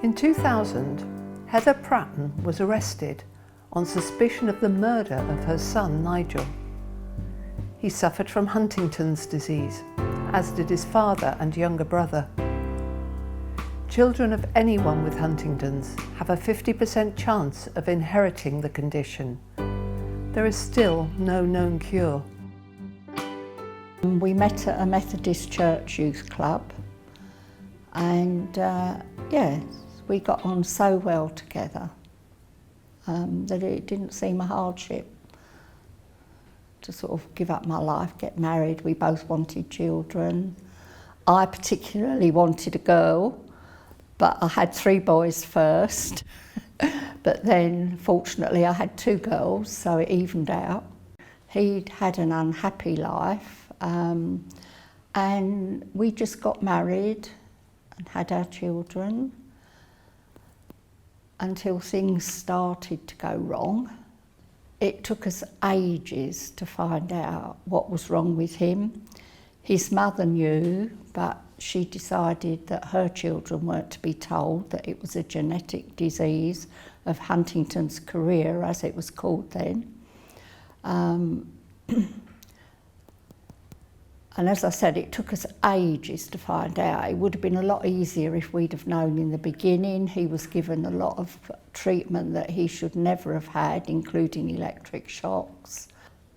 In 2000, Heather Pratton was arrested on suspicion of the murder of her son Nigel. He suffered from Huntington's disease, as did his father and younger brother. Children of anyone with Huntington's have a 50% chance of inheriting the condition. There is still no known cure. We met at a Methodist Church youth club and we got on so well together that it didn't seem a hardship to sort of give up my life, get married. We both wanted children. I particularly wanted a girl, but I had 3 boys first. But then, fortunately, I had 2 girls, so it evened out. He'd had an unhappy life, and we just got married and had our children until things started to go wrong. It took us ages to find out what was wrong with him. His mother knew, but she decided that her children weren't to be told that it was a genetic disease of Huntington's chorea, as it was called then. And as I said, it took us ages to find out. It would have been a lot easier if we'd have known in the beginning. He was given a lot of treatment that he should never have had, including electric shocks.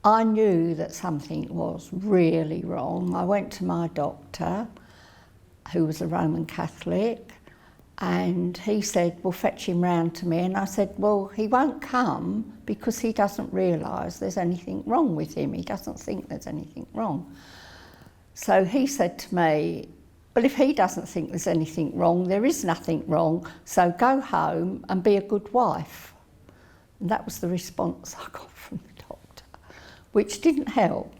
I knew that something was really wrong. I went to my doctor, who was a Roman Catholic, and he said, well, fetch him round to me. And I said, well, he won't come because he doesn't realise there's anything wrong with him. He doesn't think there's anything wrong. So he said to me, well, if he doesn't think there's anything wrong, there is nothing wrong, so go home and be a good wife. And that was the response I got from the doctor, which didn't help.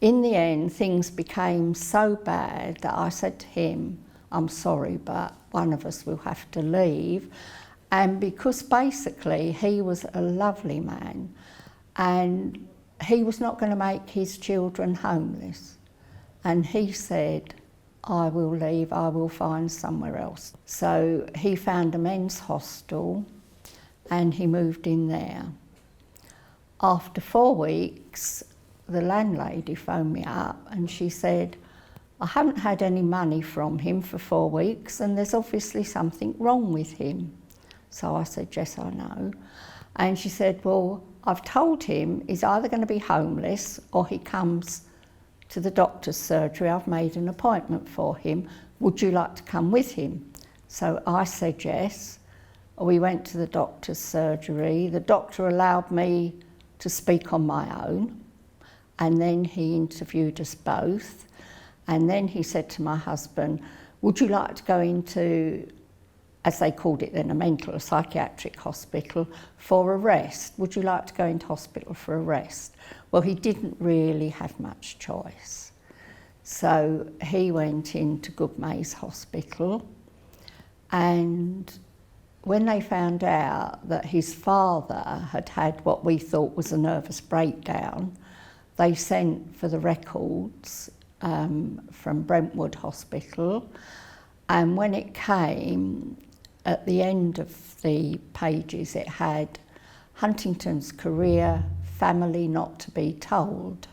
In the end, things became so bad that I said to him, I'm sorry, but one of us will have to leave. And because basically he was a lovely man and he was not going to make his children homeless. And he said, I will leave, I will find somewhere else. So he found a men's hostel and he moved in there. After 4 weeks, the landlady phoned me up and she said, I haven't had any money from him for 4 weeks and there's obviously something wrong with him. So I said, yes, I know. And she said, well, I've told him he's either going to be homeless or he comes to the doctor's surgery. I've made an appointment for him. Would you like to come with him? So I said yes. We went to the doctor's surgery. The doctor allowed me to speak on my own, and then he interviewed us both. And then he said to my husband, would you like to go into, as they called it then, a psychiatric hospital for a rest? Would you like to go into hospital for a rest? Well, he didn't really have much choice. So he went into Goodmayes Hospital, and when they found out that his father had had what we thought was a nervous breakdown, they sent for the records from Brentwood Hospital, and when it came, at the end of the pages it had Huntington's chorea, family not to be told,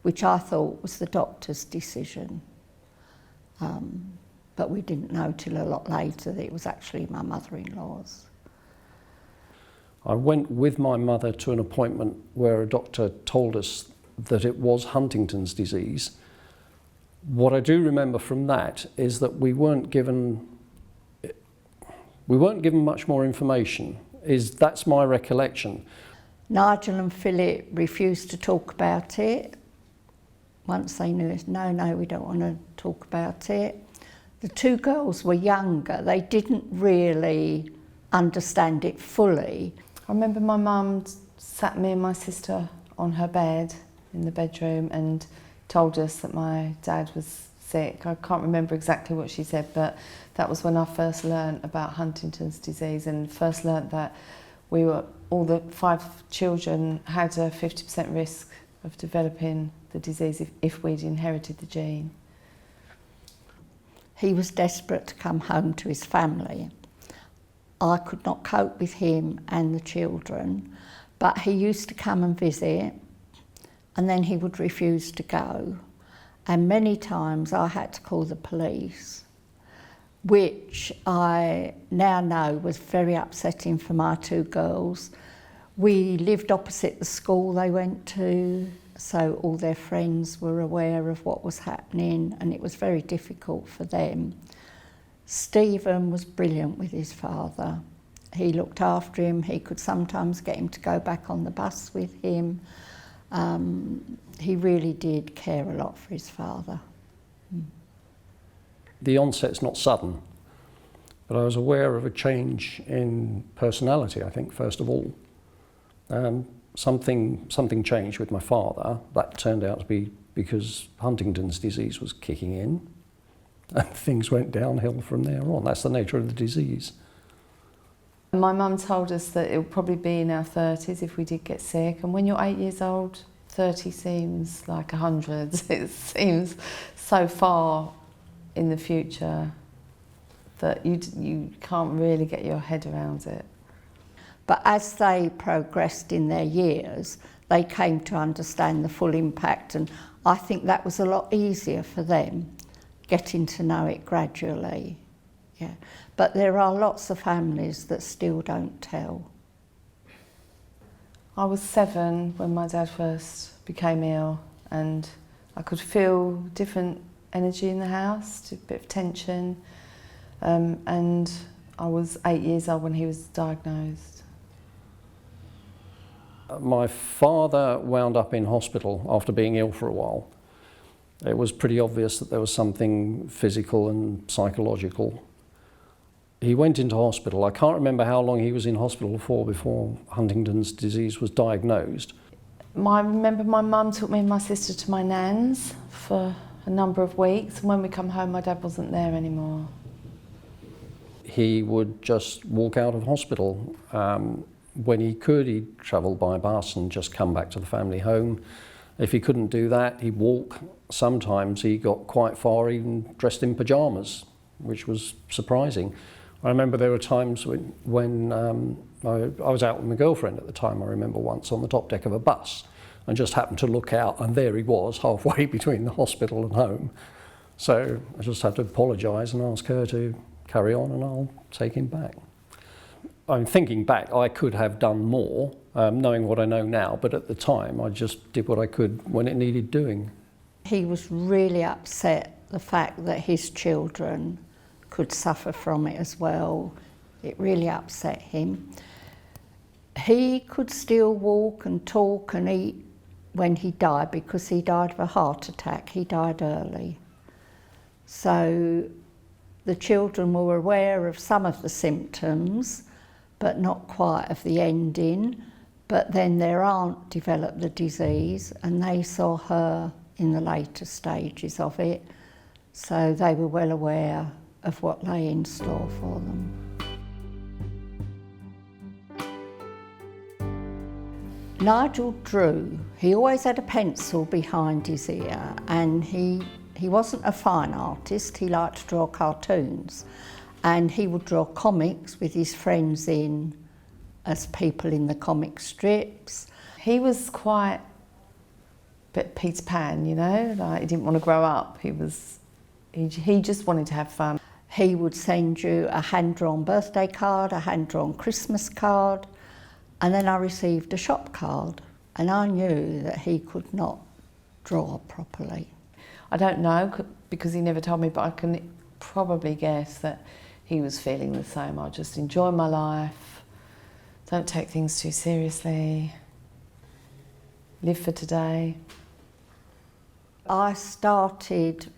which I thought was the doctor's decision. But we didn't know till a lot later that it was actually my mother-in-law's. I went with my mother to an appointment where a doctor told us that it was Huntington's disease. What I do remember from that is that we weren't given much more information. That's my recollection. Nigel and Philip refused to talk about it. Once they knew it, no, we don't want to talk about it. The 2 girls were younger. They didn't really understand it fully. I remember my mum sat me and my sister on her bed in the bedroom and told us that my dad was sick. I can't remember exactly what she said, but that was when I first learnt about Huntington's disease and first learnt that all the 5 children had a 50% risk of developing the disease if we'd inherited the gene. He was desperate to come home to his family. I could not cope with him and the children, but he used to come and visit, and then he would refuse to go. And many times I had to call the police, which I now know was very upsetting for my two girls. We lived opposite the school they went to, so all their friends were aware of what was happening, and it was very difficult for them. Stephen was brilliant with his father. He looked after him. He could sometimes get him to go back on the bus with him. He really did care a lot for his father. The onset's not sudden, but I was aware of a change in personality, I think, first of all. Something changed with my father. That turned out to be because Huntington's disease was kicking in, and things went downhill from there on. That's the nature of the disease. My mum told us that it would probably be in our 30s if we did get sick, and when you're 8 years old, 30 seems like 100. It seems so far in the future that you can't really get your head around it. But as they progressed in their years, they came to understand the full impact, and I think that was a lot easier for them, getting to know it gradually. Yeah. But there are lots of families that still don't tell. I was 7 when my dad first became ill, and I could feel different energy in the house, a bit of tension, and I was 8 years old when he was diagnosed. My father wound up in hospital after being ill for a while. It was pretty obvious that there was something physical and psychological. He went into hospital. I can't remember how long he was in hospital for before Huntington's disease was diagnosed. I remember my mum took me and my sister to my nan's for a number of weeks, and when we come home my dad wasn't there anymore. He would just walk out of hospital. When he could, he'd travel by bus and just come back to the family home. If he couldn't do that, he'd walk. Sometimes he got quite far even dressed in pyjamas, which was surprising. I remember there were times when I was out with my girlfriend at the time, I remember once on the top deck of a bus, and just happened to look out, and there he was halfway between the hospital and home. So I just had to apologise and ask her to carry on, and I'll take him back. I'm thinking back, I could have done more, knowing what I know now, but at the time I just did what I could when it needed doing. He was really upset the fact that his children could suffer from it as well. It really upset him. He could still walk and talk and eat when he died, because he died of a heart attack. He died early. So the children were aware of some of the symptoms, but not quite of the ending. But then their aunt developed the disease, and they saw her in the later stages of it. So they were well aware of what lay in store for them. Nigel drew. He always had a pencil behind his ear, and he wasn't a fine artist. He liked to draw cartoons, and he would draw comics with his friends in as people in the comic strips. He was quite a bit Peter Pan, you know, like he didn't want to grow up. He just wanted to have fun. He would send you a hand-drawn birthday card, a hand-drawn Christmas card, and then I received a shop card, and I knew that he could not draw properly. I don't know, because he never told me, but I can probably guess that he was feeling the same. I just enjoy my life, don't take things too seriously, live for today. I started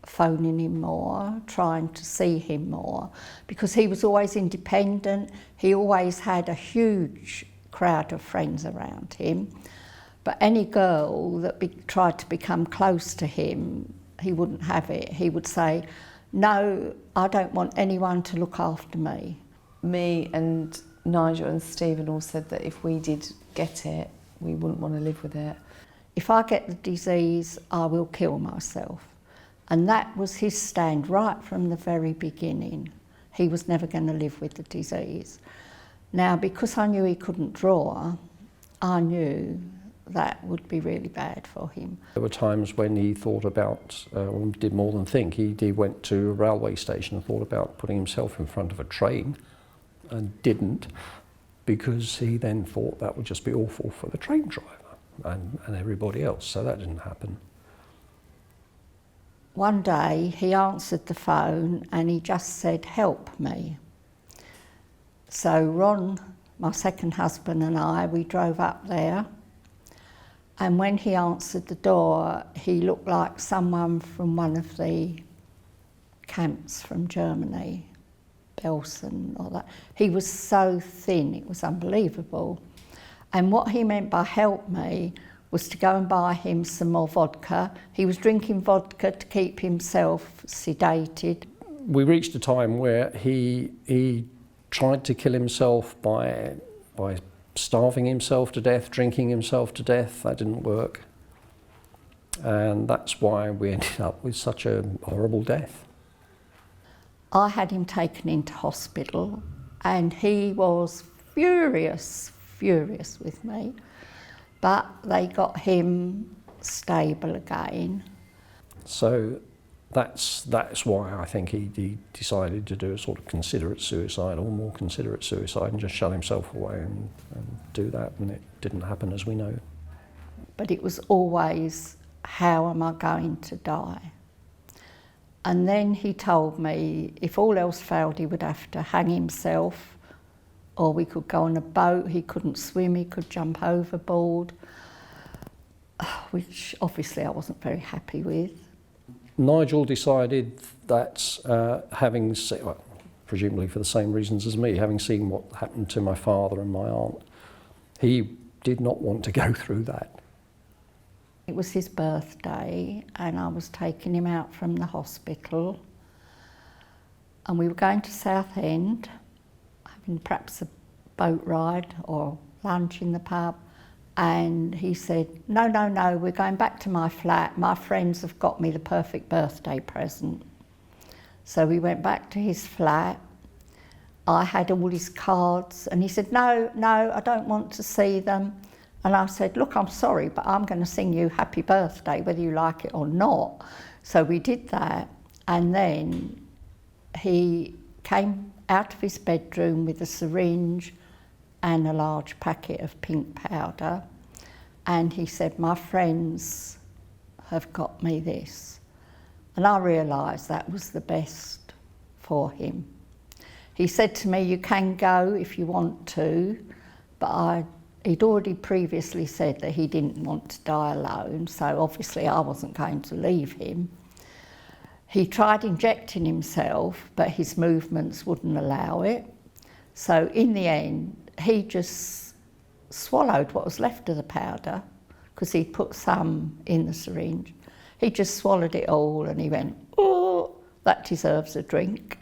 phoning him more, trying to see him more, because he was always independent. He always had a huge crowd of friends around him. But any girl that tried to become close to him, he wouldn't have it. He would say, "No, I don't want anyone to look after me." Me and Nigel and Stephen all said that if we did get it, we wouldn't want to live with it. If I get the disease, I will kill myself. And that was his stand right from the very beginning. he was never going to live with the disease. Now, because I knew he couldn't draw, I knew that would be really bad for him. There were times when he thought about, or did more than think, he went to a railway station and thought about putting himself in front of a train and didn't, because he then thought that would just be awful for the train driver and everybody else, so that didn't happen. One day he answered the phone and he just said, "Help me." So Ron, my second husband, and I, we drove up there, and when he answered the door, he looked like someone from one of the camps from Germany, Belsen or that. He was so thin, it was unbelievable. And what he meant by "help me" was to go and buy him some more vodka. He was drinking vodka to keep himself sedated. We reached a time where he tried to kill himself by starving himself to death, drinking himself to death. That didn't work. And that's why we ended up with such a horrible death. I had him taken into hospital and he was furious with me. But they got him stable again. So that's why I think he decided to do a sort of considerate suicide, or more considerate suicide, and just shut himself away and do that, and it didn't happen, as we know. But it was always, how am I going to die? And then he told me if all else failed, he would have to hang himself, or we could go on a boat. He couldn't swim, he could jump overboard, which obviously I wasn't very happy with. Nigel decided that having seen, well, presumably for the same reasons as me, having seen what happened to my father and my aunt, he did not want to go through that. It was his birthday and I was taking him out from the hospital, and we were going to Southend, having perhaps a boat ride or lunch in the pub, and he said, no, we're going back to my flat. My friends have got me the perfect birthday present. So we went back to his flat. I had all his cards and he said, no, I don't want to see them. And I said, look, I'm sorry, but I'm going to sing you happy birthday, whether you like it or not. So we did that. And then he came out of his bedroom with a syringe and a large packet of pink powder. And he said, my friends have got me this. And I realised that was the best for him. He said to me, you can go if you want to, but he'd already previously said that he didn't want to die alone, so obviously I wasn't going to leave him. He tried injecting himself, but his movements wouldn't allow it. So in the end, he just swallowed what was left of the powder, because he'd put some in the syringe. He just swallowed it all and he went, oh, that deserves a drink.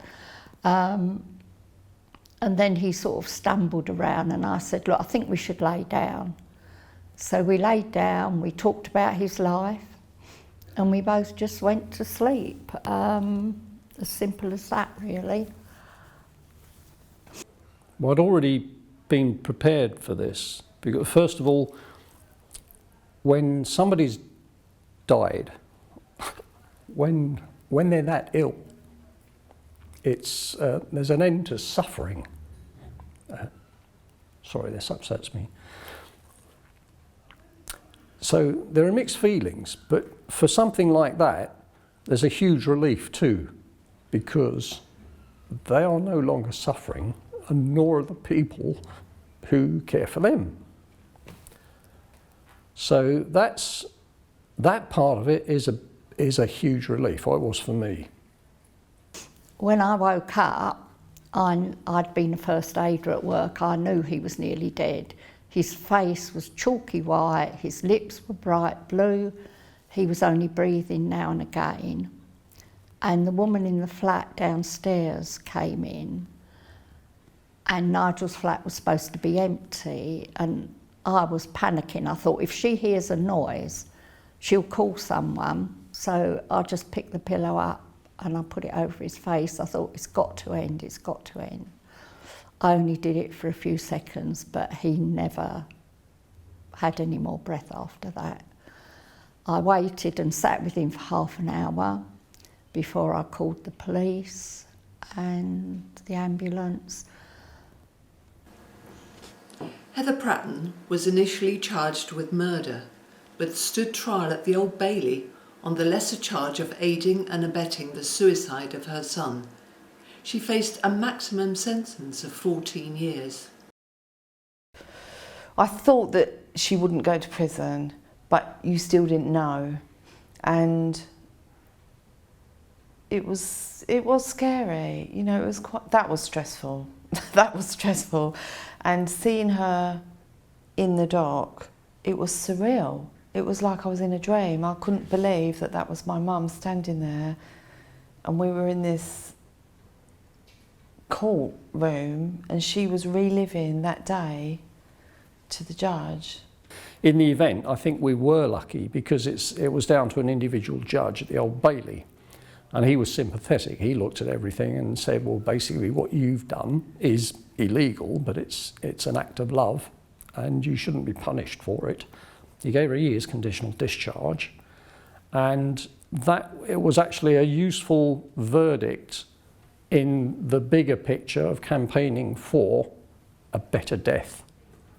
And then he sort of stumbled around and I said, look, I think we should lay down. So we laid down, we talked about his life, and we both just went to sleep. As simple as that, really. Well, I'd already been prepared for this, because first of all, when somebody's died, when they're that ill, it's there's an end to suffering. Sorry, this upsets me. So there are mixed feelings, but for something like that, there's a huge relief too, because they are no longer suffering, and nor are the people who care for them. So that part of it is a huge relief, or it was for me. When I woke up, I'd been a first aider at work. I knew he was nearly dead. His face was chalky white, his lips were bright blue. He was only breathing now and again. And the woman in the flat downstairs came in, and Nigel's flat was supposed to be empty, and I was panicking. I thought, if she hears a noise, she'll call someone. So I just picked the pillow up and I put it over his face. I thought, it's got to end, it's got to end. I only did it for a few seconds, but he never had any more breath after that. I waited and sat with him for half an hour before I called the police and the ambulance. Heather Pratton was initially charged with murder, but stood trial at the Old Bailey on the lesser charge of aiding and abetting the suicide of her son. She faced a maximum sentence of 14 years. I thought that she wouldn't go to prison, but you still didn't know. And it was scary, you know, that was stressful. That was stressful. And seeing her in the dock, it was surreal. It was like I was in a dream. I couldn't believe that that was my mum standing there, and we were in this courtroom and she was reliving that day to the judge. In the event, I think we were lucky because it was down to an individual judge at the Old Bailey, and he was sympathetic. He looked at everything and said, well, basically what you've done is illegal, but it's an act of love and you shouldn't be punished for it. He gave her a year's conditional discharge, and that it was actually a useful verdict in the bigger picture of campaigning for a better death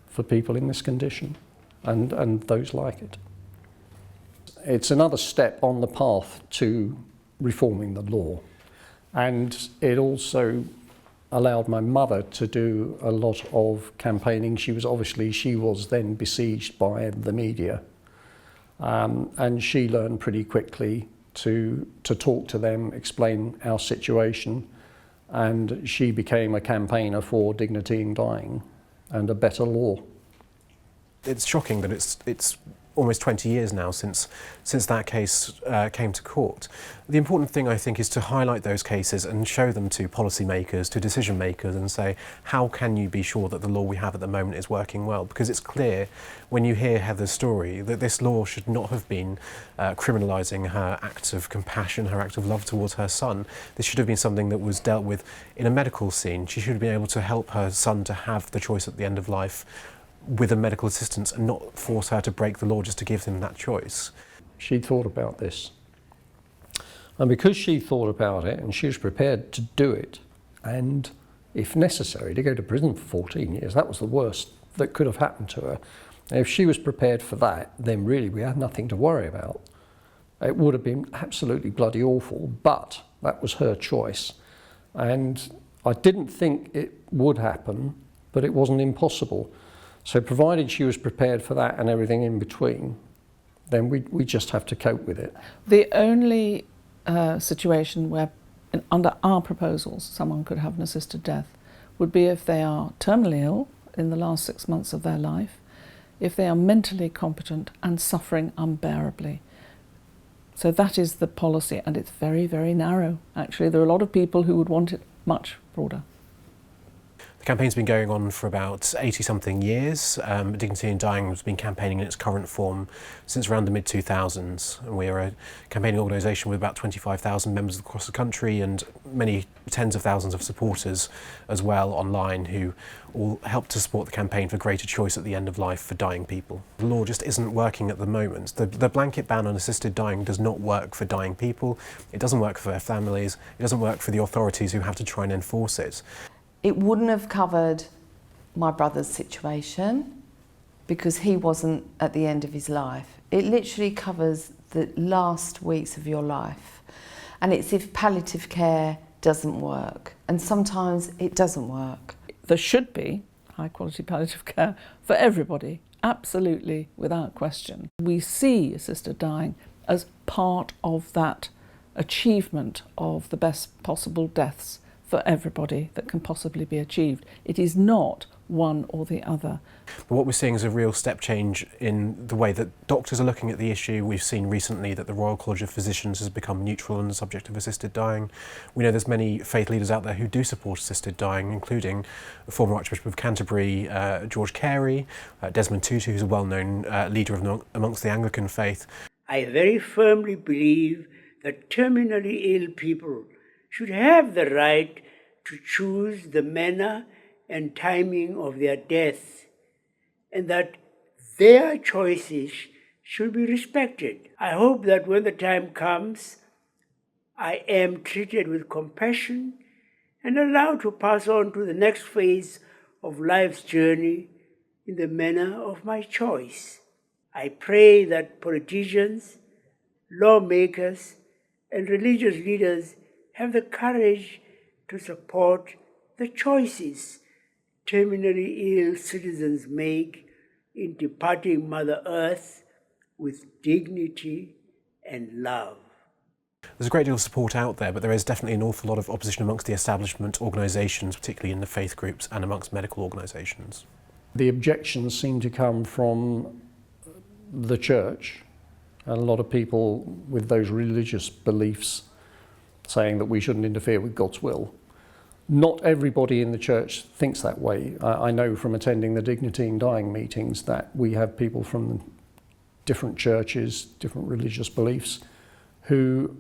for people in this condition and those like it. It's another step on the path to reforming the law, and it also allowed my mother to do a lot of campaigning. She was then besieged by the media, and she learned pretty quickly to talk to them, explain our situation, and she became a campaigner for dignity in dying and a better law. It's shocking that it's almost 20 years now since that case came to court. The important thing, I think, is to highlight those cases and show them to policymakers, to decision makers, and say, how can you be sure that the law we have at the moment is working well? Because it's clear when you hear Heather's story that this law should not have been criminalising her acts of compassion, her act of love towards her son. This should have been something that was dealt with in a medical scene. She should have been able to help her son to have the choice at the end of life with a medical assistance and not force her to break the law just to give him that choice. She thought about this. And because she thought about it and she was prepared to do it, and if necessary, to go to prison for 14 years, that was the worst that could have happened to her. And if she was prepared for that, then really we had nothing to worry about. It would have been absolutely bloody awful, but that was her choice. And I didn't think it would happen, but it wasn't impossible. So provided she was prepared for that and everything in between, then we just have to cope with it. The only situation where, under our proposals, someone could have an assisted death would be if they are terminally ill in the last 6 months of their life, if they are mentally competent and suffering unbearably. So that is the policy, and it's very, very narrow. Actually, there are a lot of people who would want it much broader. The campaign's been going on for about 80-something years. Dignity in Dying has been campaigning in its current form since around the mid-2000s. We're a campaigning organisation with about 25,000 members across the country and many tens of thousands of supporters as well online who all help to support the campaign for greater choice at the end of life for dying people. The law just isn't working at the moment. The blanket ban on assisted dying does not work for dying people. It doesn't work for their families. It doesn't work for the authorities who have to try and enforce it. It wouldn't have covered my brother's situation because he wasn't at the end of his life. It literally covers the last weeks of your life. And it's if palliative care doesn't work. And sometimes it doesn't work. There should be high quality palliative care for everybody, absolutely, without question. We see assisted dying as part of that achievement of the best possible deaths for everybody that can possibly be achieved. It is not one or the other. But what we're seeing is a real step change in the way that doctors are looking at the issue. We've seen recently that the Royal College of Physicians has become neutral on the subject of assisted dying. We know there's many faith leaders out there who do support assisted dying, including the former Archbishop of Canterbury, George Carey, Desmond Tutu, who's a well-known leader amongst the Anglican faith. I very firmly believe that terminally ill people should have the right to choose the manner and timing of their death, and that their choices should be respected. I hope that when the time comes, I am treated with compassion and allowed to pass on to the next phase of life's journey in the manner of my choice. I pray that politicians, lawmakers, and religious leaders have the courage to support the choices terminally ill citizens make in departing Mother Earth with dignity and love. There's a great deal of support out there, but there is definitely an awful lot of opposition amongst the establishment organisations, particularly in the faith groups and amongst medical organisations. The objections seem to come from the church, and a lot of people with those religious beliefs saying that we shouldn't interfere with God's will. Not everybody in the church thinks that way. I know from attending the Dignity in Dying meetings that we have people from different churches, different religious beliefs, who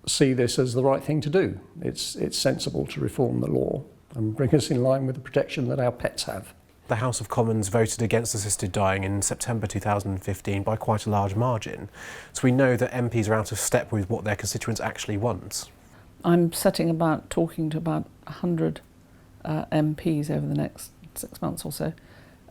see this as the right thing to do. It's sensible to reform the law and bring us in line with the protection that our pets have. The House of Commons voted against assisted dying in September 2015 by quite a large margin. So we know that MPs are out of step with what their constituents actually want. I'm setting about talking to about 100 MPs over the next 6 months or so,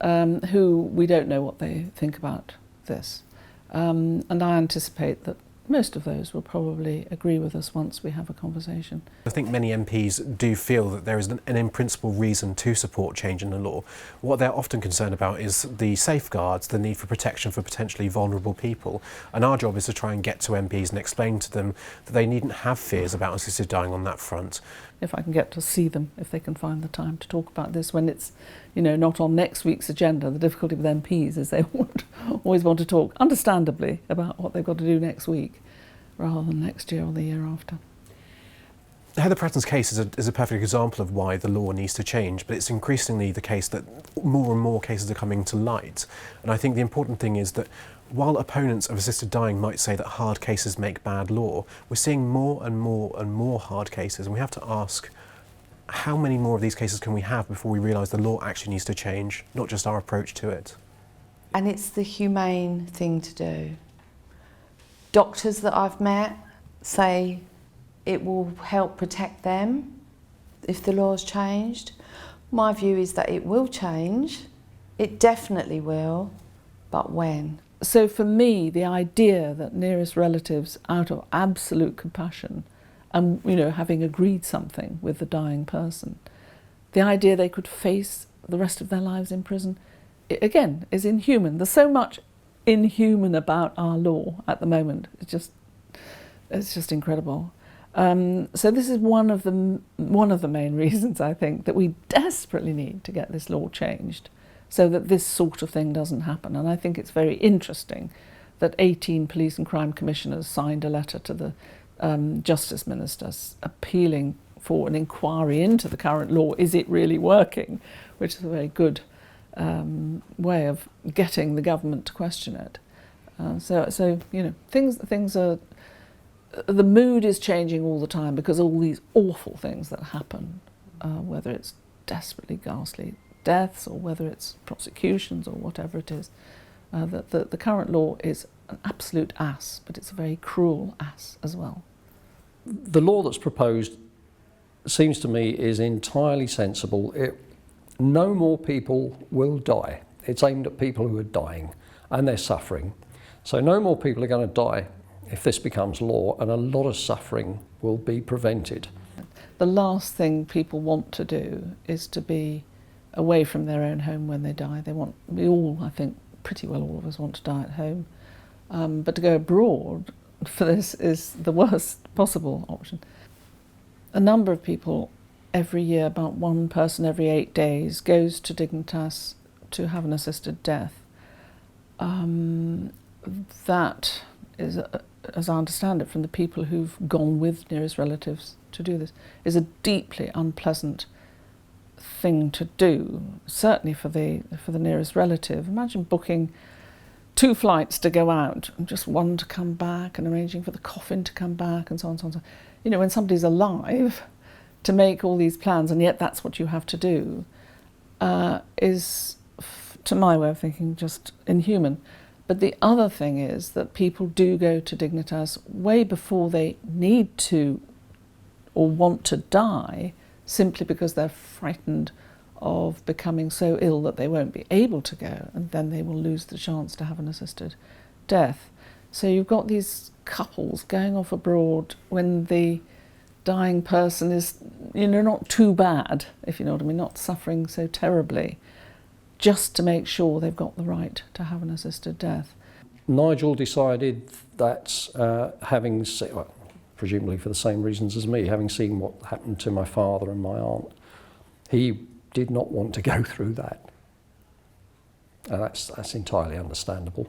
who we don't know what they think about this. And I anticipate that most of those will probably agree with us once we have a conversation. I think many MPs do feel that there is an in-principle reason to support change in the law. What they're often concerned about is the safeguards, the need for protection for potentially vulnerable people. And our job is to try and get to MPs and explain to them that they needn't have fears about assisted dying on that front. If I can get to see them, if they can find the time to talk about this when it's, not on next week's agenda. The difficulty with MPs is they always want to talk, understandably, about what they've got to do next week, rather than next year or the year after. Heather Pratton's case is a perfect example of why the law needs to change, but it's increasingly the case that more and more cases are coming to light. And I think the important thing is that while opponents of assisted dying might say that hard cases make bad law, we're seeing more and more and more hard cases, and we have to ask, how many more of these cases can we have before we realise the law actually needs to change, not just our approach to it? And it's the humane thing to do. Doctors that I've met say it will help protect them if the law's changed. My view is that it will change. It definitely will, but when? So for me, the idea that nearest relatives, out of absolute compassion, and having agreed something with the dying person, the idea they could face the rest of their lives in prison, again, is inhuman. There's so much inhuman about our law at the moment. It's just incredible. So this is one of the main reasons, I think, that we desperately need to get this law changed so that this sort of thing doesn't happen. And I think it's very interesting that 18 police and crime commissioners signed a letter to the Justice Ministers appealing for an inquiry into the current law. Is it really working? Which is a very good way of getting the government to question it. So things are. The mood is changing all the time because all these awful things that happen, whether it's desperately ghastly deaths or whether it's prosecutions or whatever it is, that the current law is an absolute ass, but it's a very cruel ass as well. The law that's proposed seems to me is entirely sensible. No more people will die. It's aimed at people who are dying and they're suffering. So no more people are going to die if this becomes law, and a lot of suffering will be prevented. The last thing people want to do is to be away from their own home when they die. We all, I think, pretty well all of us want to die at home. But to go abroad for this is the worst possible option. A number of people every year, about one person every 8 days, goes to Dignitas to have an assisted death. That is, as I understand it from the people who've gone with nearest relatives to do this, is a deeply unpleasant thing to do, certainly for the nearest relative. Imagine booking 2 flights to go out and just one to come back, and arranging for the coffin to come back, and so on, so on, so on. You know, when somebody's alive, to make all these plans, and yet that's what you have to do, is, to my way of thinking, just inhuman. But the other thing is that people do go to Dignitas way before they need to or want to die, simply because they're frightened of becoming so ill that they won't be able to go, and then they will lose the chance to have an assisted death. So you've got these couples going off abroad when the dying person is, you know, not too bad, if you know what I mean, not suffering so terribly, just to make sure they've got the right to have an assisted death. Nigel decided that having seen, well, presumably for the same reasons as me, having seen what happened to my father and my aunt, he did not want to go through that. That's entirely understandable.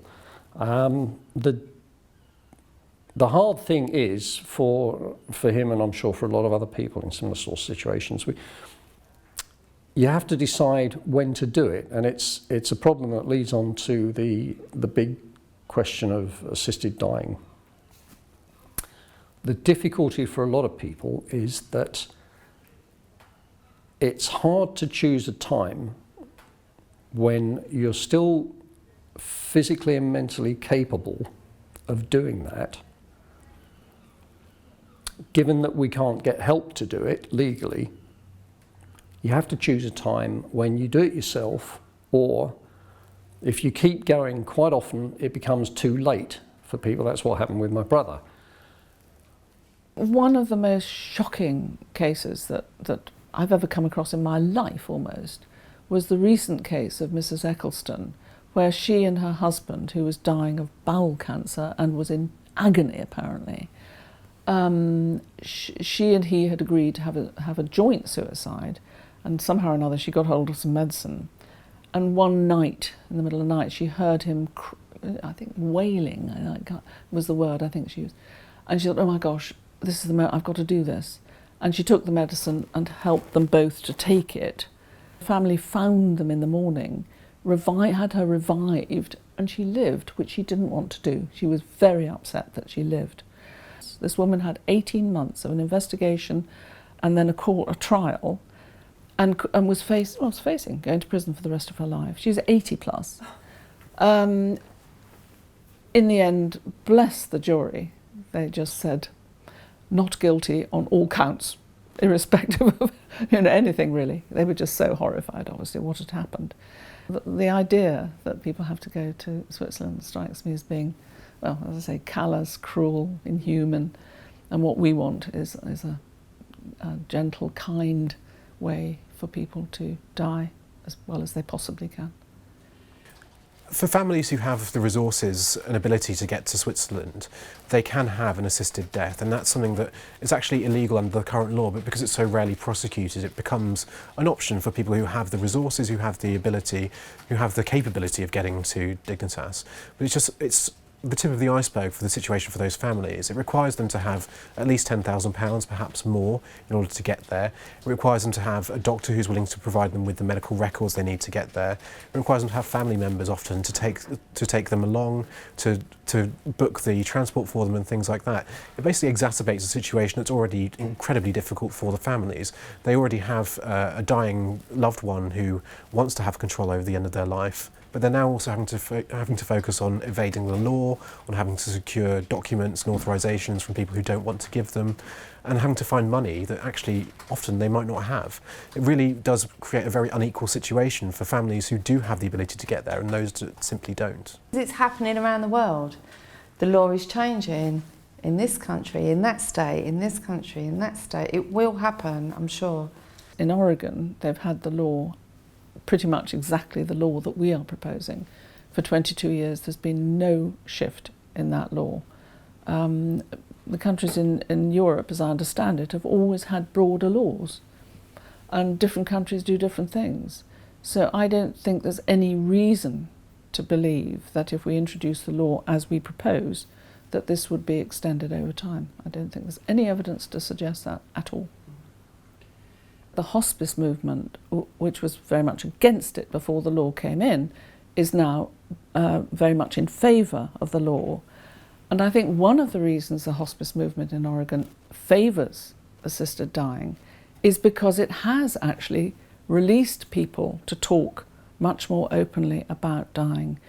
The hard thing is for him, and I'm sure for a lot of other people in similar sort of situations, you have to decide when to do it, and it's a problem that leads on to the big question of assisted dying. The difficulty for a lot of people is that it's hard to choose a time when you're still physically and mentally capable of doing that, given that we can't get help to do it legally. You have to choose a time when you do it yourself, or if you keep going, quite often it becomes too late for people. That's what happened with my brother. One of the most shocking cases that I've ever come across in my life, almost, was the recent case of Mrs. Eccleston, where she and her husband, who was dying of bowel cancer and was in agony apparently, she and he had agreed to have a joint suicide, and somehow or another she got hold of some medicine, and one night, in the middle of the night, she heard him, I think wailing, was the word I think she used, and she thought, oh my gosh, this is the moment, I've got to do this. And she took the medicine and helped them both to take it. The family found them in the morning, had her revived, and she lived, which she didn't want to do. She was very upset that she lived. This woman had 18 months of an investigation and then a trial, and was facing going to prison for the rest of her life. She's 80 plus. In the end, bless the jury, they just said not guilty on all counts, irrespective of anything really. They were just so horrified, obviously, what had happened. The idea that people have to go to Switzerland strikes me as being, well, as I say, callous, cruel, inhuman, and what we want is a gentle, kind way for people to die as well as they possibly can. For families who have the resources and ability to get to Switzerland, they can have an assisted death, and that's something that is actually illegal under the current law, but because it's so rarely prosecuted, it becomes an option for people who have the resources, who have the ability, who have the capability of getting to Dignitas. But it's the tip of the iceberg for the situation for those families. It requires them to have at least £10,000, perhaps more, in order to get there. It requires them to have a doctor who's willing to provide them with the medical records they need to get there. It requires them to have family members often to take them along, to book the transport for them and things like that. It basically exacerbates a situation that's already incredibly difficult for the families. They already have a dying loved one who wants to have control over the end of their life, but they're now also having to focus on evading the law, on having to secure documents and authorisations from people who don't want to give them, and having to find money that actually often they might not have. It really does create a very unequal situation for families who do have the ability to get there and those that simply don't. It's happening around the world. The law is changing in this country, in that state, in this country, in that state. It will happen, I'm sure. In Oregon, they've had the law, pretty much exactly the law that we are proposing. For 22 years, there's been no shift in that law. The countries in Europe, as I understand it, have always had broader laws, and different countries do different things. So I don't think there's any reason to believe that if we introduce the law as we propose, that this would be extended over time. I don't think there's any evidence to suggest that at all. The hospice movement, which was very much against it before the law came in, is now very much in favour of the law. And I think one of the reasons the hospice movement in Oregon favours assisted dying is because it has actually released people to talk much more openly about dying,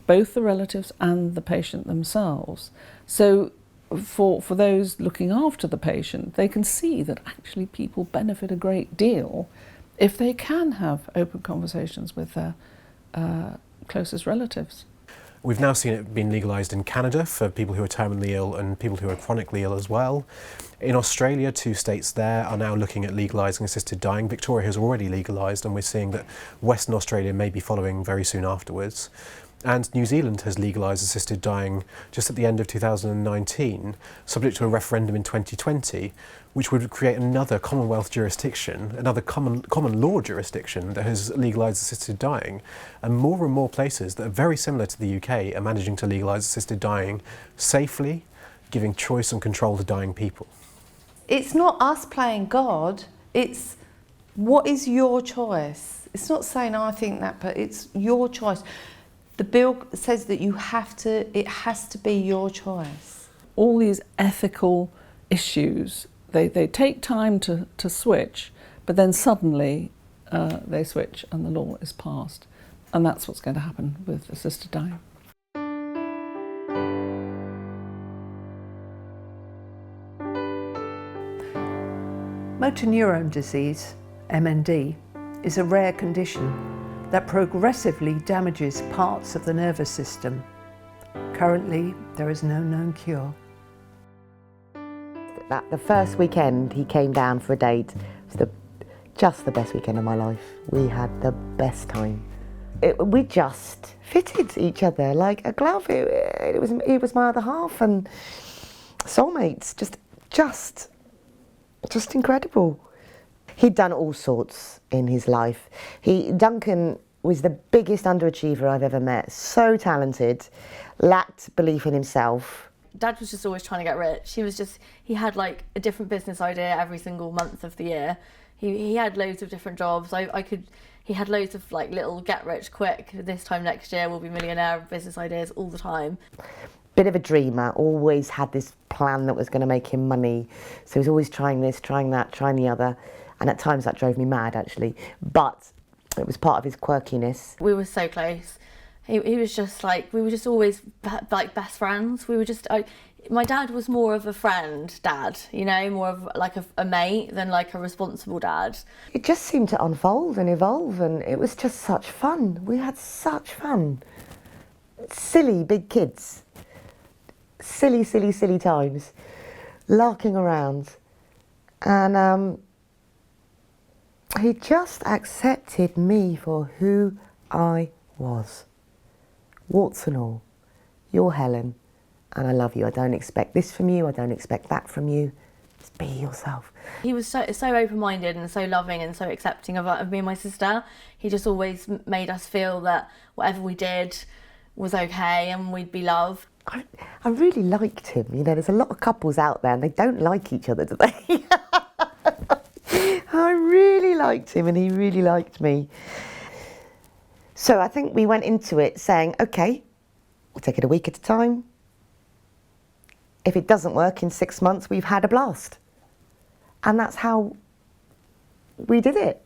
both the relatives and the patient themselves. So for those looking after the patient, they can see that actually people benefit a great deal if they can have open conversations with their closest relatives. We've now seen it being legalised in Canada for people who are terminally ill and people who are chronically ill as well. In Australia, 2 states there are now looking at legalising assisted dying. Victoria has already legalised, and we're seeing that Western Australia may be following very soon afterwards. And New Zealand has legalised assisted dying just at the end of 2019, subject to a referendum in 2020, which would create another Commonwealth jurisdiction, another common law jurisdiction that has legalised assisted dying. And more places that are very similar to the UK are managing to legalise assisted dying safely, giving choice and control to dying people. It's not us playing God, it's what is your choice. It's not saying I think that, but it's your choice. The bill says that it has to be your choice. All these ethical issues, they take time to switch, but then suddenly they switch and the law is passed. And that's what's going to happen with assisted dying. Motor neurone disease, MND, is a rare condition that progressively damages parts of the nervous system. Currently, there is no known cure. The first weekend he came down for a date, it was just the best weekend of my life. We had the best time. We just fitted each other like a glove. He was my other half and soulmates, just incredible. He'd done all sorts in his life. Duncan was the biggest underachiever I've ever met. So talented, lacked belief in himself. Dad was just always trying to get rich. He had like a different business idea every single month of the year. He had loads of different jobs. He had loads of like little get rich quick, this time next year we'll be millionaire business ideas all the time. Bit of a dreamer, always had this plan that was going to make him money. So he was always trying this, trying that, trying the other. And at times that drove me mad, actually. But it was part of his quirkiness. We were so close. He was just like, we were just always like best friends. We were just, my dad was more of a friend dad, you know, more of like a mate than like a responsible dad. It just seemed to unfold and evolve, and it was just such fun. We had such fun. Silly big kids. Silly times. Larking around. And he just accepted me for who I was. Warts and all. You're Helen, and I love you. I don't expect this from you. I don't expect that from you. Just be yourself. He was so open-minded and so loving and so accepting of me and my sister. He just always made us feel that whatever we did was okay and we'd be loved. I really liked him. You know, there's a lot of couples out there and they don't like each other, do they? I really liked him and he really liked me. So I think we went into it saying, okay, we'll take it a week at a time. If it doesn't work in 6 months, we've had a blast. And that's how we did it.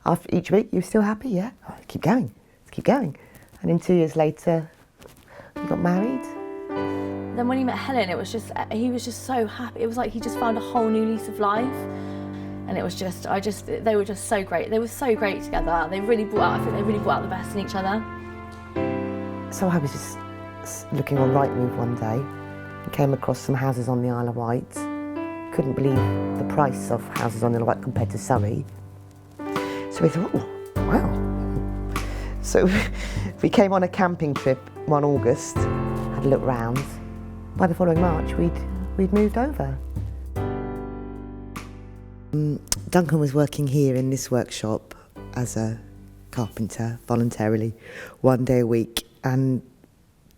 After each week, you're still happy? Yeah, oh, keep going, let's keep going. And then 2 years later, we got married. Then when he met Helen, he was just so happy. It was like he just found a whole new lease of life. And it was just, they were just so great. They were so great together. I think they really brought out the best in each other. So I was just looking on Rightmove one day and came across some houses on the Isle of Wight. Couldn't believe the price of houses on the Isle of Wight compared to Surrey. So we thought, oh, wow. So we came on a camping trip one August, had a look round. By the following March, we'd moved over. Duncan was working here in this workshop as a carpenter voluntarily 1 day a week and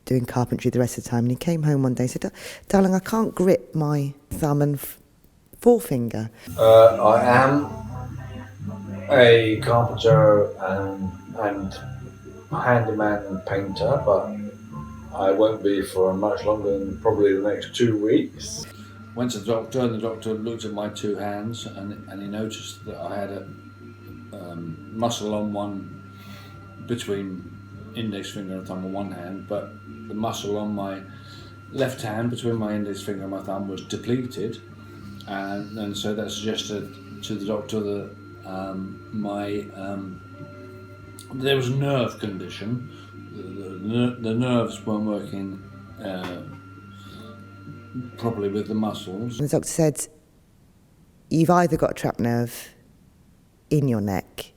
doing carpentry the rest of the time. And he came home one day and said, darling, I can't grip my thumb and forefinger. I am a carpenter and handyman and painter, but I won't be for much longer than probably the next 2 weeks. Went to the doctor, and the doctor looked at my 2 hands, and he noticed that I had a muscle on one between index finger and thumb on one hand, but the muscle on my left hand between my index finger and my thumb was depleted, and so that suggested to the doctor that there was a nerve condition. The nerves weren't working properly with the muscles. And the doctor said, you've either got a trapped nerve in your neck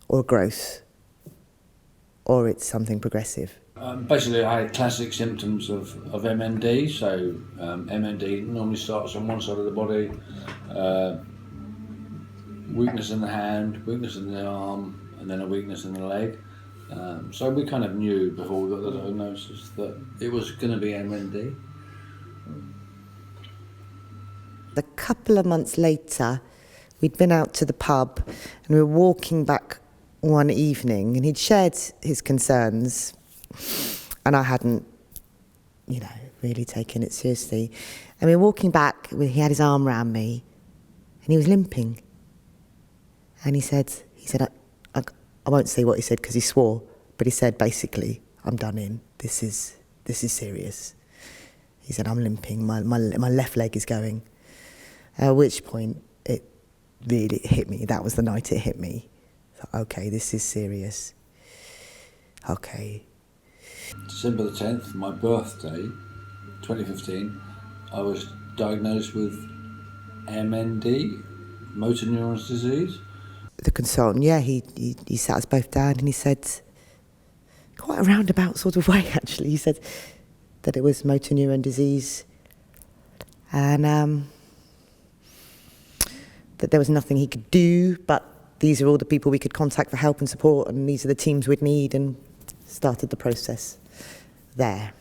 or a growth, or it's something progressive. Basically, I had classic symptoms of MND. So MND normally starts on one side of the body, weakness in the hand, weakness in the arm, and then a weakness in the leg. So we kind of knew before we got the diagnosis that it was going to be MND. A couple of months later, we'd been out to the pub and we were walking back one evening, and he'd shared his concerns, and I hadn't, really taken it seriously. And we were walking back, he had his arm around me, and he was limping. And he said, I won't say what he said because he swore, but he said basically, I'm done in. This is serious. He said, I'm limping. My left leg is going. At which point it really hit me. That was the night it hit me. Okay, this is serious. Okay. December the 10th, my birthday, 2015, I was diagnosed with MND, motor neurons disease. The consultant, he sat us both down and he said, quite a roundabout sort of way actually, he said that it was motor neuron disease and that there was nothing he could do, but these are all the people we could contact for help and support, and these are the teams we'd need, and started the process there.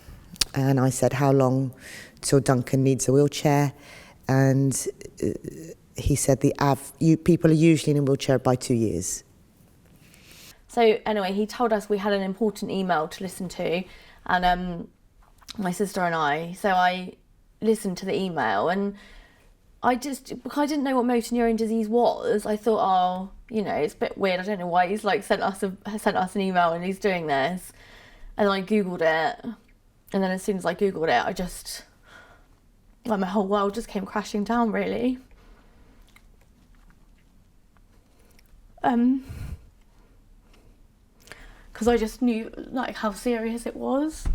And I said, how long till Duncan needs a wheelchair? And he said people are usually in a wheelchair by 2 years. So anyway, he told us we had an important email to listen to, and my sister and I. So I listened to the email, and because I didn't know what motor neuron disease was, I thought, it's a bit weird. I don't know why he's sent us an email and he's doing this. And then I googled it, and then as soon as I googled it, my whole world just came crashing down, really. Because I just knew how serious it was.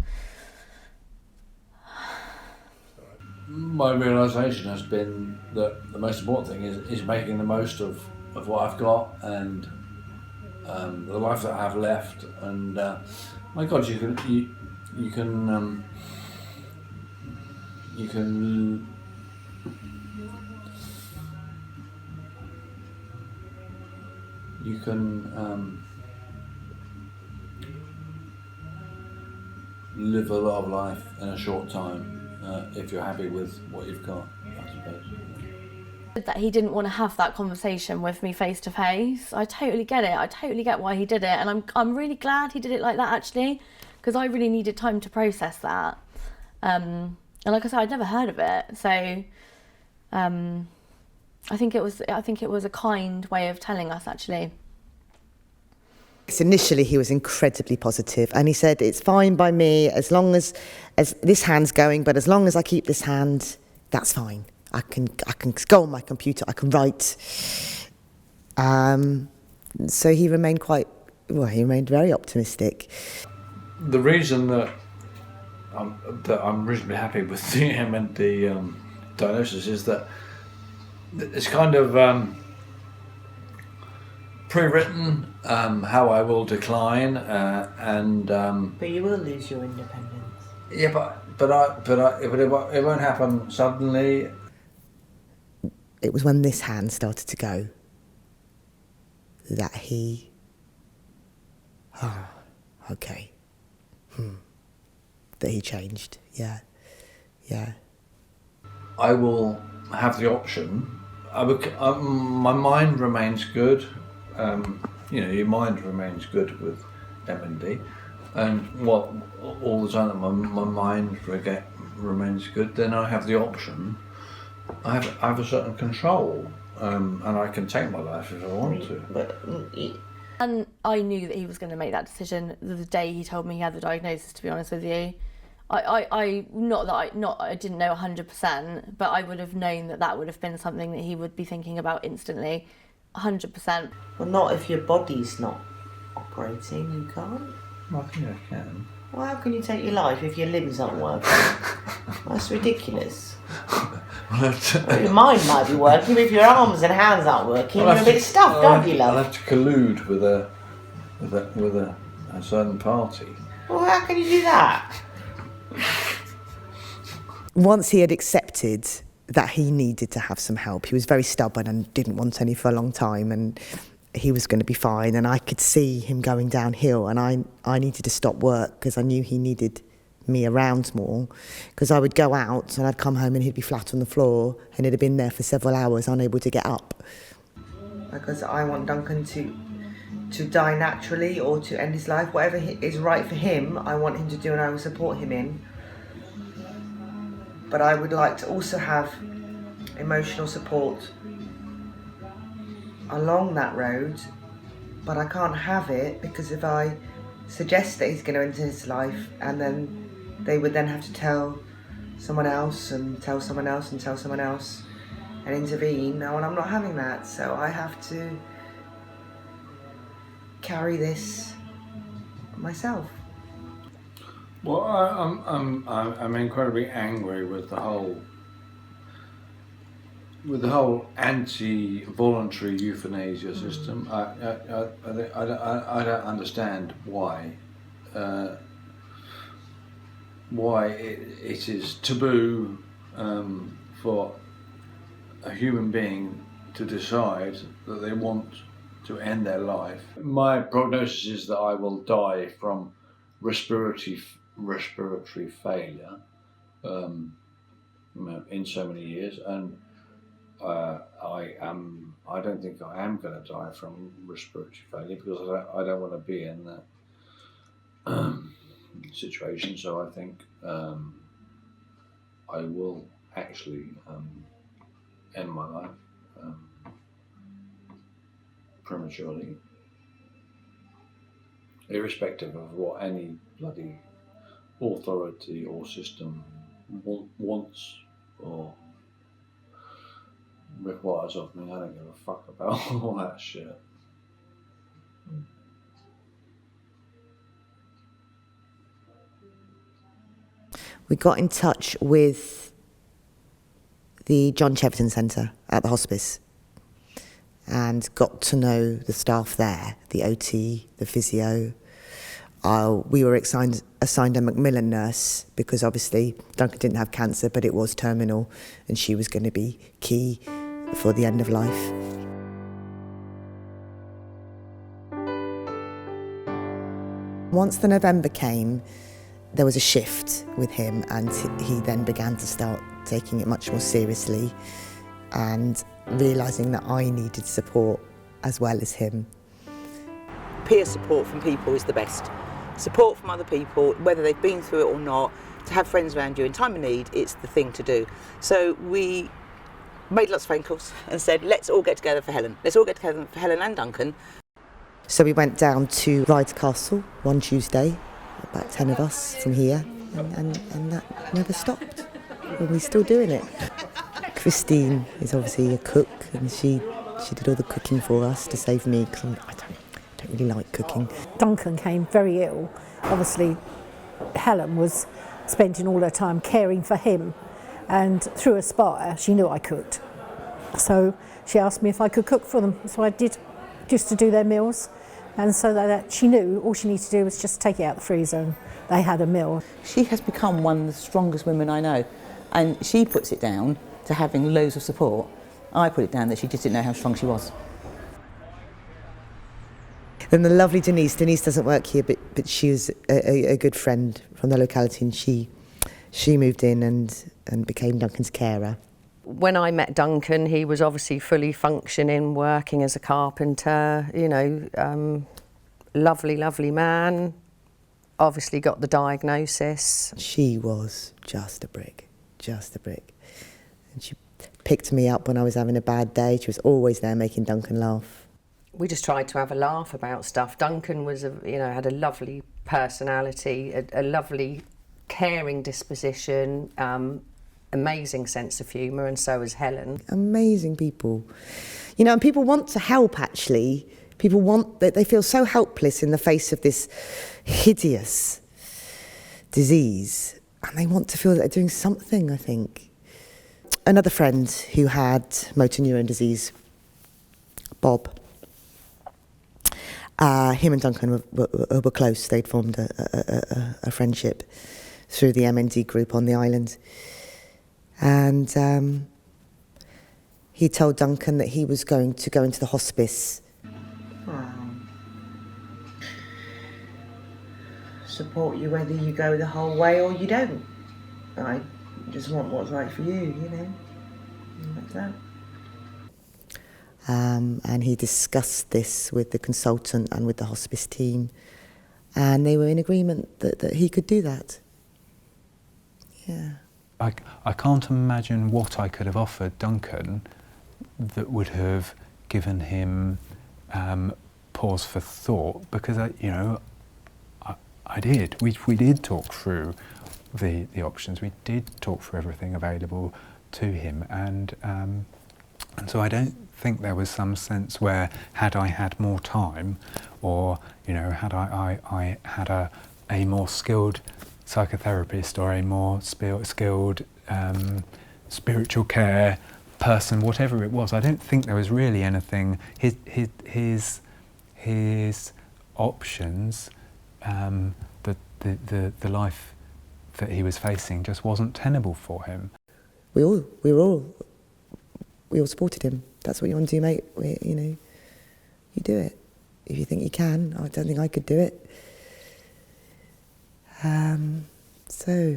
My realisation has been that the most important thing is making the most of what I've got and the life that I have left. And my God, you can live a lot of life in a short time. If you're happy with what you've got, I suppose. That he didn't want to have that conversation with me face to face. I totally get it. I totally get why he did it, and I'm really glad he did it like that actually, because I really needed time to process that. And like I said, I'd never heard of it, so I think it was a kind way of telling us actually. Initially, he was incredibly positive, and he said, it's fine by me as long as this hand's going, but as long as I keep this hand, that's fine. I can go on my computer, I can write. So he remained very optimistic. The reason that I'm reasonably happy with the MND diagnosis is that it's kind of pre-written how I will decline, But you will lose your independence. Yeah, but it won't happen suddenly. It was when this hand started to go that he, that he changed. Yeah. I will have the option. My mind remains good. Your mind remains good with M&D, and all the time that my mind remains good, then I have the option. I have a certain control, and I can take my life if I want to. And I knew that he was going to make that decision the day he told me he had the diagnosis, to be honest with you. I didn't know 100%, but I would have known that would have been something that he would be thinking about instantly, 100%. Well, not if your body's not operating, you can't. I think I can. Well, how can you take your life if your limbs aren't working? That's ridiculous. Well, your mind might be working, but if your arms and hands aren't working, you're a bit stuffed, aren't you, love? I'll have to collude with a certain party. Well, how can you do that? Once he had accepted that he needed to have some help, he was very stubborn and didn't want any for a long time, and he was going to be fine, and I could see him going downhill, and I needed to stop work because I knew he needed me around more, because I would go out and I'd come home and he'd be flat on the floor and he'd have been there for several hours unable to get up. Because I want Duncan to die naturally or to end his life, whatever is right for him, I want him to do and I will support him in. But I would like to also have emotional support along that road, but I can't have it because if I suggest that he's going to end his life and then they would then have to tell someone else and tell someone else and tell someone else and intervene, and I'm not having that, so I have to carry this myself. Well, I'm incredibly angry with the whole anti-voluntary euthanasia system. I don't understand why it is taboo for a human being to decide that they want to end their life. My prognosis is that I will die from respiratory failure in so many years, and I don't think I am going to die from respiratory failure because I don't want to be in that situation. So I think I will actually end my life prematurely, irrespective of what any bloody authority or system wants or requires of me. I don't give a fuck about all that shit. We got in touch with the John Cheverton Centre at the hospice and got to know the staff there, the OT, the physio. We were assigned a Macmillan nurse because obviously Duncan didn't have cancer, but it was terminal and she was going to be key for the end of life. Once the November came, there was a shift with him and he then began to start taking it much more seriously and realising that I needed support as well as him. Peer support from people is the best. Support from other people, whether they've been through it or not, to have friends around you in time of need, it's the thing to do. So we made lots of phone calls and said, let's all get together for Helen. Let's all get together for Helen and Duncan. So we went down to Rydes Castle one Tuesday, about 10 of us from here, and that never stopped. And we're still doing it. Christine is obviously a cook and she did all the cooking for us to save me because I don't really like cooking. Duncan came very ill. Obviously Helen was spending all her time caring for him, and through Aspire she knew I cooked. So she asked me if I could cook for them, so I did, just to do their meals. And so that she knew all she needed to do was just take it out of the freezer and they had a meal. She has become one of the strongest women I know, and she puts it down to having loads of support. I put it down that she just didn't know how strong she was. And the lovely Denise doesn't work here, but she was a good friend from the locality, and she moved in and became Duncan's carer. When I met Duncan, he was obviously fully functioning, working as a carpenter, lovely, lovely man. Obviously got the diagnosis. She was just a brick. And she picked me up when I was having a bad day. She was always there making Duncan laugh. We just tried to have a laugh about stuff. Duncan was, had a lovely personality, a lovely, caring disposition, amazing sense of humour, and so was Helen. Amazing people. And people want to help, actually. They feel so helpless in the face of this hideous disease, and they want to feel that they're doing something, I think. Another friend who had motor neurone disease, Bob, him and Duncan were close. They'd formed a friendship through the MND group on the island. And he told Duncan that he was going to go into the hospice. Wow. Support you whether you go the whole way or you don't. I just want what's right for you, like that. And he discussed this with the consultant and with the hospice team, and they were in agreement that he could do that. Yeah. I can't imagine what I could have offered Duncan that would have given him pause for thought, because I did. We did talk through the options. We did talk through everything available to him, and so I don't think there was some sense where, had I had more time, or had I had a more skilled psychotherapist or a more skilled spiritual care person, whatever it was, I don't think there was really anything. His options, the life that he was facing, just wasn't tenable for him. We all supported him. That's what you want to do, mate. You do it if you think you can. I don't think I could do it. So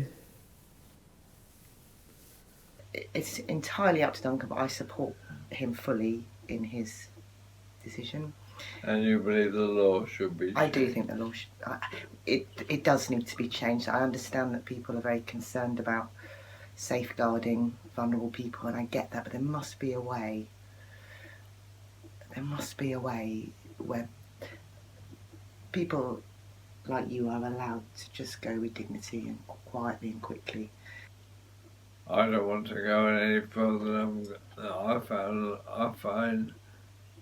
it's entirely up to Duncan, but I support him fully in his decision. And you believe the law should be changed? I do think the law should. It does need to be changed. I understand that people are very concerned about safeguarding vulnerable people, and I get that, but there must be a way. There must be a way where people like you are allowed to just go with dignity and quietly and quickly. I don't want to go any further. I find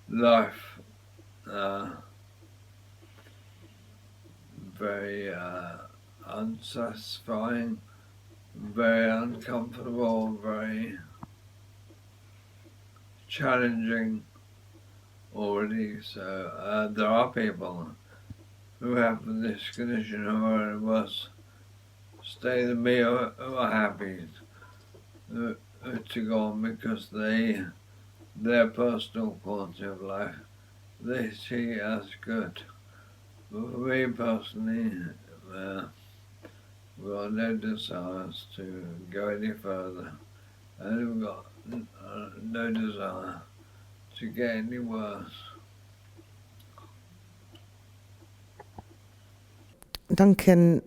life very unsatisfying, very uncomfortable, very challenging already. So there are people who have this condition who are worse state than me, who are happy to go on because their personal quality of life they see as good. But for me personally, we've got no desires to go any further, and we've got no desire to get any worse. Duncan,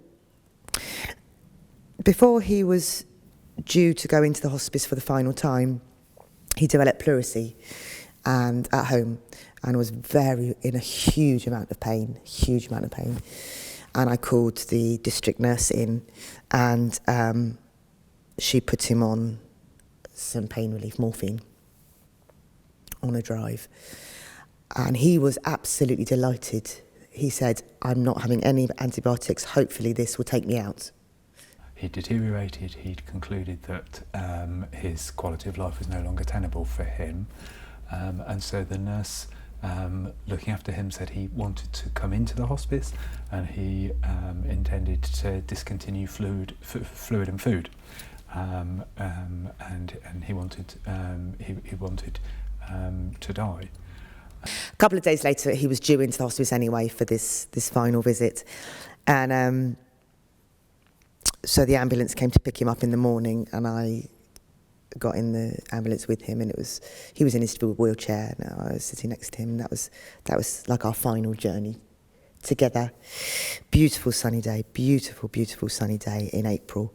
before he was due to go into the hospice for the final time, he developed pleurisy and at home, and was in a huge amount of pain. And I called the district nurse in, and she put him on some pain relief morphine on a drive. And he was absolutely delighted. He said, "I'm not having any antibiotics, hopefully this will take me out." He deteriorated. He'd concluded that his quality of life was no longer tenable for him, and so the nurse looking after him said he wanted to come into the hospice, and he intended to discontinue fluid and food, and he wanted to die. A couple of days later, he was due into the hospice anyway for this final visit, and so the ambulance came to pick him up in the morning, and I got in the ambulance with him, and he was in his wheelchair, and I was sitting next to him. That was like our final journey together. Beautiful sunny day, beautiful, beautiful sunny day in April.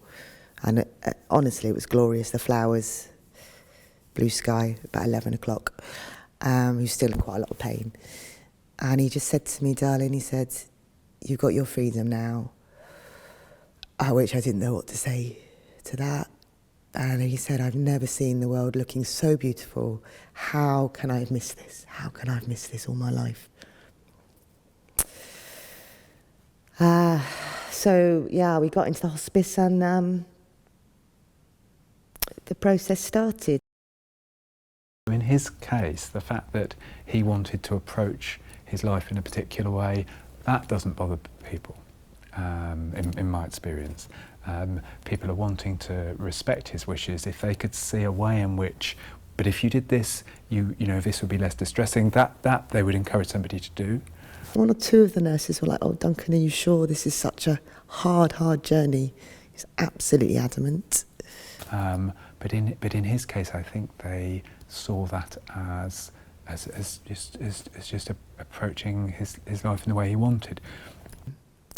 And honestly, it was glorious. The flowers, blue sky, about 11 o'clock. He was still in quite a lot of pain. And he just said to me, darling, he said, you've got your freedom now. Which I didn't know what to say to that. And he said, I've never seen the world looking so beautiful. How can I have missed this? How can I have missed this all my life? So, yeah, we got into the hospice and the process started. In his case, the fact that he wanted to approach his life in a particular way, that doesn't bother people, in my experience. People are wanting to respect his wishes if they could see a way in which, but if you did this, you know, this would be less distressing, that they would encourage somebody to do. One or two of the nurses were like, oh, Duncan, are you sure this is such a hard journey? He's absolutely adamant. But in his case, I think they saw that as just approaching his life in the way he wanted.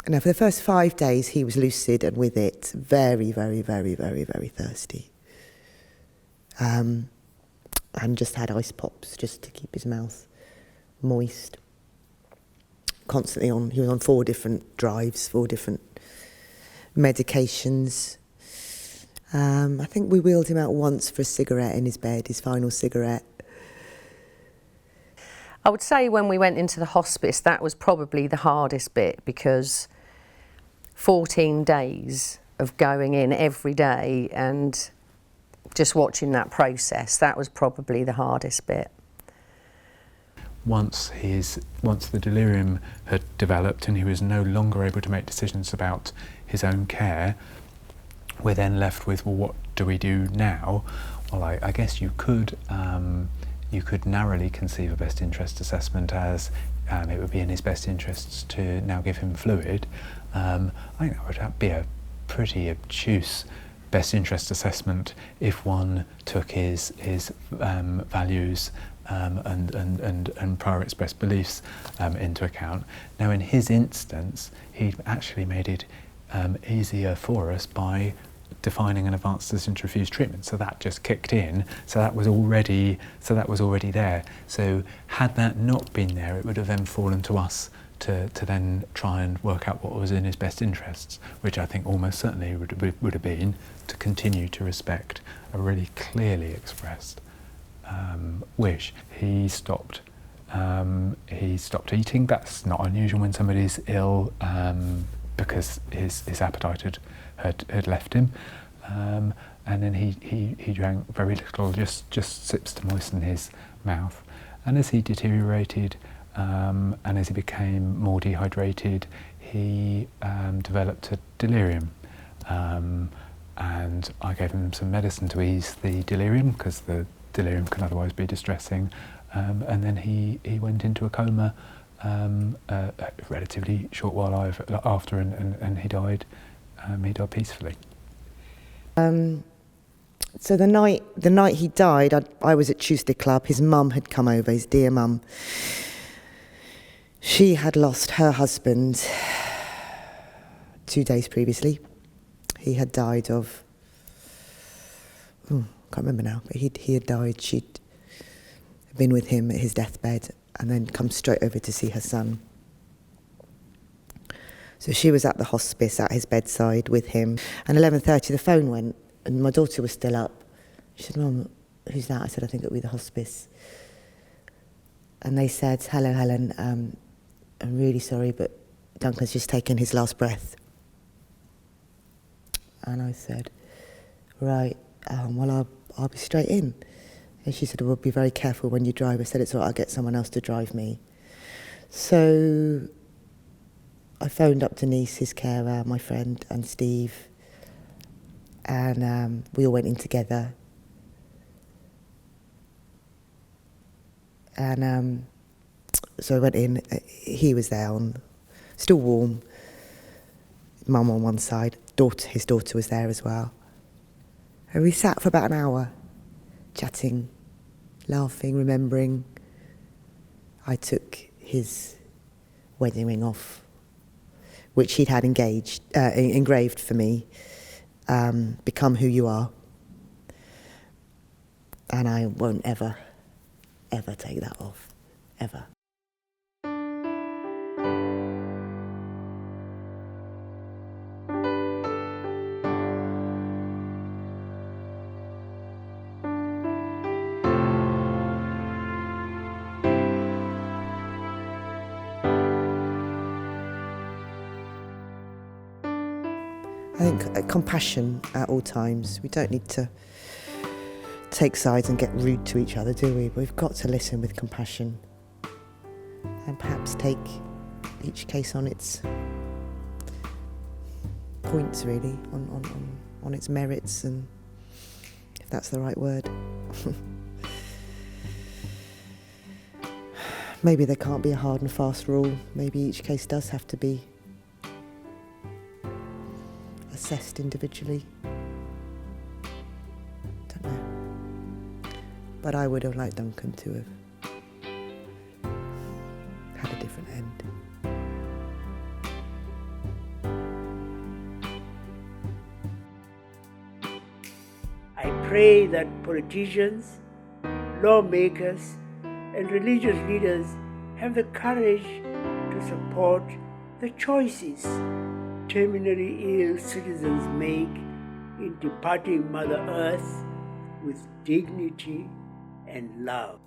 Now, for the first 5 days, he was lucid and with it very, very, very, very, very thirsty. And just had ice pops just to keep his mouth moist. Constantly on, he was on 4 different drives, 4 different medications. I think we wheeled him out once for a cigarette in his bed, his final cigarette. I would say when we went into the hospice, that was probably the hardest bit, because 14 days of going in every day and just watching that process, that was probably the hardest bit. Once the delirium had developed and he was no longer able to make decisions about his own care, we're then left with, well, what do we do now? Well, I guess you could narrowly conceive a best interest assessment as it would be in his best interests to now give him fluid. I think that would be a pretty obtuse best interest assessment if one took his values and prior expressed beliefs into account. Now, in his instance, he actually made it easier for us by defining an advanced decision to refuse treatment. So that just kicked in. So that was already there. So had that not been there, it would have then fallen to us to then try and work out what was in his best interests, which I think almost certainly would have been to continue to respect a really clearly expressed wish. He stopped eating. That's not unusual when somebody's ill, because his appetite had left him, and then he drank very little, just sips to moisten his mouth. And as he deteriorated, and as he became more dehydrated, he developed a delirium. And I gave him some medicine to ease the delirium, because the delirium can otherwise be distressing. And then he went into a coma a relatively short while after, and he died. He died peacefully. So the night he died, I was at Tuesday Club. His mum had come over, his dear mum. She had lost her husband 2 days previously. He had died of, can't remember now, but he had died. She'd been with him at his deathbed and then come straight over to see her son. So she was at the hospice at his bedside with him. And 11:30 the phone went and my daughter was still up. She said, Mum, who's that? I said, I think it'll be the hospice. And they said, hello, Helen, I'm really sorry, but Duncan's just taken his last breath. And I said, right, well, I'll be straight in. And she said, well, be very careful when you drive. I said, it's all right, I'll get someone else to drive me. So I phoned up Denise, his carer, my friend, and Steve, and we all went in together. And so I went in, he was there, still warm, Mum on one side, his daughter was there as well. And we sat for about an hour, chatting, laughing, remembering. I took his wedding ring off, which he'd had engraved for me. Become who you are. And I won't ever take that off, ever. I think compassion at all times. We don't need to take sides and get rude to each other, do we? We've got to listen with compassion and perhaps take each case on its points, really, on its merits, and if that's the right word. Maybe there can't be a hard and fast rule. Maybe each case does have to be assessed individually. Don't know. But I would have liked Duncan to have had a different end. I pray that politicians, lawmakers, and religious leaders have the courage to support the choices terminally ill citizens make in departing Mother Earth with dignity and love.